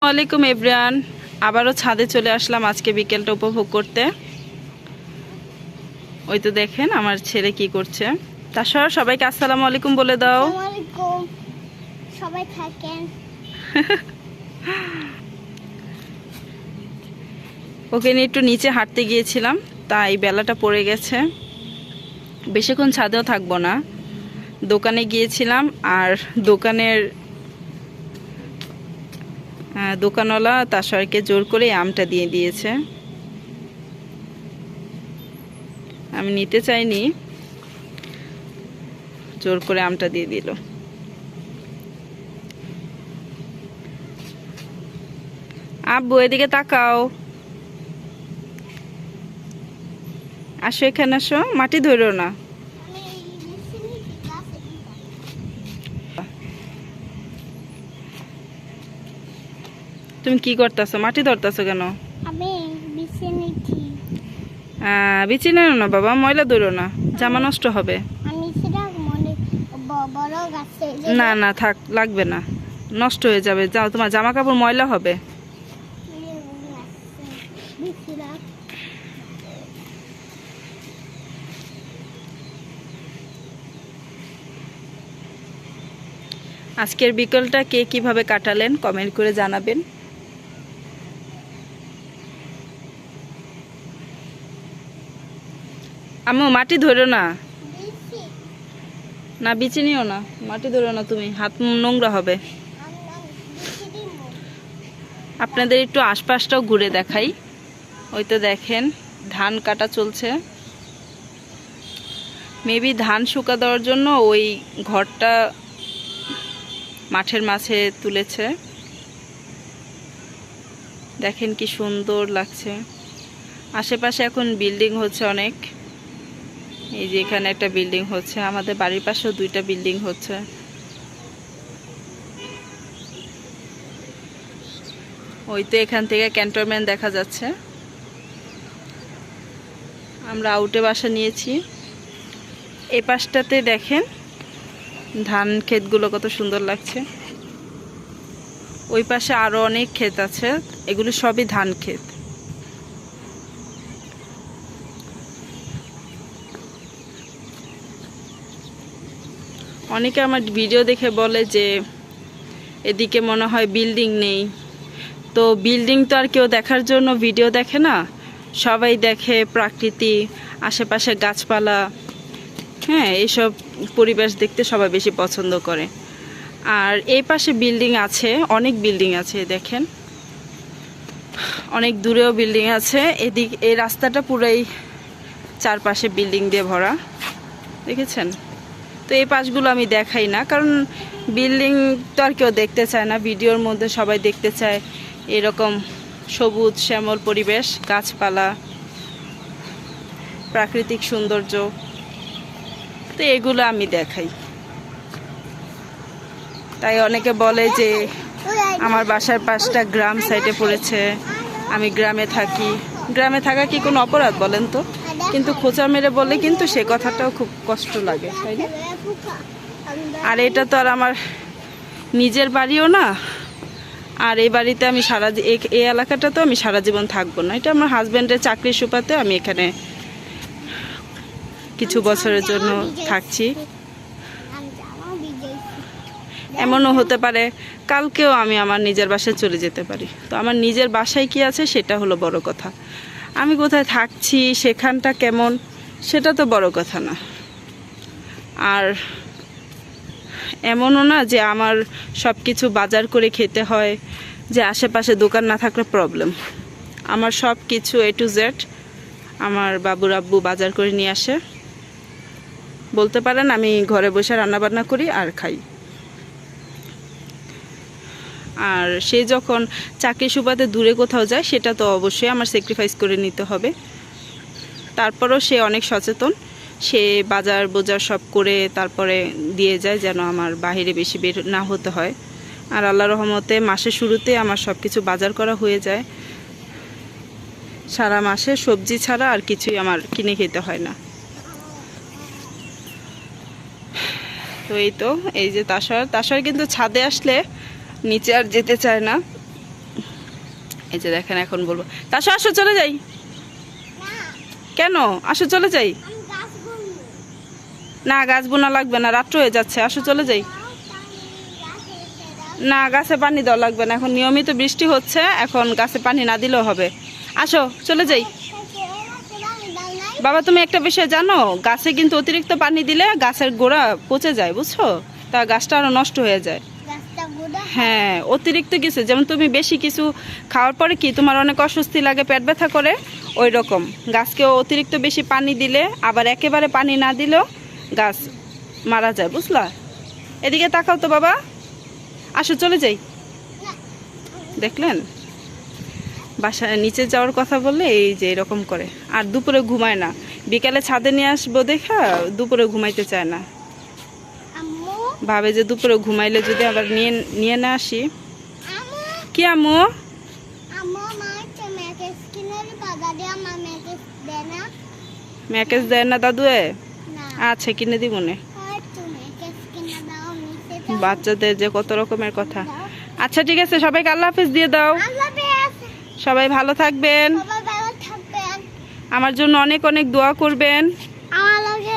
ওয়ালাইকুম এভরিওয়ান, আবারও ছাদে চলে আসলাম আজকে বিকেলটা উপভোগ করতে। ওই তো দেখেন আমার ছেলে কি করছে। তাছাড়া সবাইকে আসসালামু আলাইকুম বলে দাও। সবাই থাকেন। ওকে নিয়ে একটু নিচে হাঁটতে গিয়েছিলাম, তাই বেলাটা পড়ে গেছে। বেশিক্ষণ ছাদেও থাকবো না, দোকানে গিয়েছিলাম। আর দোকানওয়ালা তাসারকে জোর করে আমটা দিয়ে দিয়েছে। আমি নিতে চাইনি, জোর করে আমটা দিয়ে দিল। আব্বু এদিকে তাকাও, আসো এখানে আসো, মাটি ধরো না। তুমি কি করতেছো? মাটি ধরতেছো কেন? আমি বিছে নিচ্ছি। বিচি নেও না বাবা, ময়লা ধরো না, জামা নষ্ট হবে। আমি সেটা মনে বড় গাছে না না থাক, লাগবে না, নষ্ট হয়ে যাবে। যাও, তোমার জামা কাপড় ময়লা হবে। আজকের বিকেলটা কে কিভাবে কাটালেন কমেন্ট করে জানাবেন। আম্মু মাটি ধরো না, না বিচি নিও না, মাটি ধরো না, তুমি হাত নোংরা হবে। আপনাদের একটু আশপাশটাও ঘুরে দেখাই। ওই তো দেখেন ধান কাটা চলছে। মেবি ধান শুকা দেওয়ার জন্য ওই ঘরটা মাঠের মাঝে তুলেছে। দেখেন কি সুন্দর লাগছে। আশেপাশে এখন বিল্ডিং হচ্ছে অনেক। এই যে এখানে একটা বিল্ডিং হচ্ছে, আমাদের বাড়ির পাশেও দুইটা বিল্ডিং হচ্ছে। ওই তো এখান থেকে ক্যান্টনমেন্ট দেখা যাচ্ছে। আমরা আউটে বাসা নিয়েছি। এই পাশটাতে দেখেন ধান ক্ষেতগুলো কত সুন্দর লাগছে। ওই পাশে আরো অনেক ক্ষেত আছে, এগুলো সবই ধান ক্ষেত। অনেকে আমার ভিডিও দেখে বলে যে এদিকে মনে হয় বিল্ডিং নেই। তো বিল্ডিং তো আর কেউ দেখার জন্য ভিডিও দেখে না, সবাই দেখে প্রকৃতি, আশেপাশে গাছপালা। হ্যাঁ, এইসব পরিবেশ দেখতে সবাই বেশি পছন্দ করে। আর এই পাশে বিল্ডিং আছে, অনেক বিল্ডিং আছে, দেখেন অনেক দূরেও বিল্ডিং আছে। এই রাস্তাটা পুরাই চারপাশে বিল্ডিং দিয়ে ভরা, দেখেছেন? তো এই পাশগুলো আমি দেখাই না, কারণ বিল্ডিং তো আর কেউ দেখতে চায় না। ভিডিওর মধ্যে সবাই দেখতে চায় এরকম সবুজ শ্যামল পরিবেশ, গাছপালা, প্রাকৃতিক সৌন্দর্য। তো এগুলো আমি দেখাই। তাই অনেকে বলে যে আমার বাসার পাশটা গ্রাম সাইডে পড়েছে, আমি গ্রামে থাকি। গ্রামে থাকা কি কোনো অপরাধ বলেন তো? কিন্তু খোঁচা মেরে বলে কিন্তু সে কথাটাও খুব কষ্ট লাগে, তাই না? আর এটা তো আর আমার নিজের বাড়িও না। আর এই বাড়িতে আমি এই এলাকাটা তো আমি সারা জীবন থাকবো না। এটা আমার হাজব্যান্ডের চাকরির সুবাদে আমি এখানে কিছু বছরের জন্য থাকছি। এমনও হতে পারে কালকেও আমি আমার নিজের বাসায় চলে যেতে পারি। তো আমার নিজের বাসায় কি আছে সেটা হলো বড় কথা। আমি কোথায় থাকছি, সেখানটা কেমন, সেটা তো বড় কথা না। আর এমনও না যে আমার সব কিছু বাজার করে খেতে হয়, যে আশেপাশে দোকান না থাকলে প্রবলেম। আমার সব কিছু A to Z আমার বাবুর আব্বু বাজার করে নিয়ে আসে। বলতে পারেন আমি ঘরে বসে রান্নাবান্না করি আর খাই। আর সে যখন চাকরি সুবাদে দূরে কোথাও যায়, সেটা তো অবশ্যই আমার স্যাক্রিফাইস করে নিতে হবে। তারপরও সে অনেক সচেতন, সে বাজার সব করে তারপরে দিয়ে যায়, যেন আমার বাহিরে বেশি বের না হতে হয়। আর আল্লাহ রহমতে মাসের শুরুতে আমার সব কিছু বাজার করা হয়ে যায়। সারা মাসে সবজি ছাড়া আর কিছুই আমার কিনে খেতে হয় না। তো এই যে তাসার কিন্তু ছাদে আসলে নিচে আর যেতে চায় না, এই যে দেখেন এখন বলবো তাসো আসো চলে যাই। না কেন? আসো চলে যাই। আমি গাছ বুনবো। না গাছ বোনা লাগবে না, রাত্র হয়ে যাচ্ছে, আসো চলে যাই। না গাছে পানি দেওয়া লাগবে না, এখন নিয়মিত বৃষ্টি হচ্ছে, এখন গাছে পানি না দিলেও হবে। আসো চলে যাই। বাবা তুমি একটা বিষয় জানো, গাছে কিন্তু অতিরিক্ত পানি দিলে গাছের গোড়া পচে যায়, বুঝছো? তা গাছটা আরো নষ্ট হয়ে যায়। হ্যাঁ অতিরিক্ত কিছু, যেমন তুমি বেশি কিছু খাওয়ার পরে কি তোমার অনেক অস্বস্তি লাগে, পেট ব্যথা করে, ওই রকম গাছকে অতিরিক্ত বেশি পানি দিলে, আবার একেবারে পানি না দিলেও গাছ মারা যায়, বুঝলা? এদিকে তাকাও তো বাবা, আসো চলে যাই। দেখলেন বাসায় নিচে যাওয়ার কথা বললে এই যে এরকম করে। আর দুপুরে ঘুমায় না, বিকালে ছাদে নিয়ে আসবো দেখা দুপুরে ঘুমাইতে চায় না, আম্মু ভাবে যে দুপুরে ঘুমাইলে যদি আবার নিয়ে নিয়ে না আসি। আম্মু কি আম্মু? আম্মু আমার ম্যাকেস কিনার বাবা দিয়ে আমার ম্যাকেস দেয় না। ম্যাকেজ দেয় না দাদু? না আচ্ছা কিনে দিব নে। আর তুমি ম্যাকেস কিনা দাও নিচে বাচ্চাদের যে কত রকমের কথা। আচ্ছা ঠিক আছে, সবাইকে আল্লাহ হাফেজ দিয়ে দাও। আল্লাহ হাফেজ। সবাই ভালো থাকবেন, সবাই ভালো থাকবেন। আমার জন্য অনেক অনেক দোয়া করবেন। আমার লগে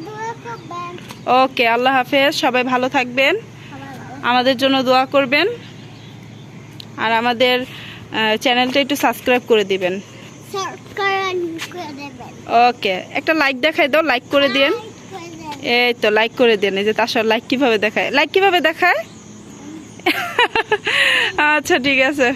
দোয়া করবেন। ওকে আল্লাহ হাফেজ, সবাই ভালো থাকবেন, সবাই ভালো আমাদের জন্য দোয়া করবেন, আর আমাদের চ্যানেলটা একটু সাবস্ক্রাইব করে দিবেন। সাবস্ক্রাইব করে দেবেন। ওকে একটা লাইক দেখাই দাও, লাইক করে দিন। করে দেবেন। এই তো লাইক করে দেন। এই যে তার লাইক কিভাবে দেখায়, লাইক কিভাবে দেখায়? আচ্ছা ঠিক আছে।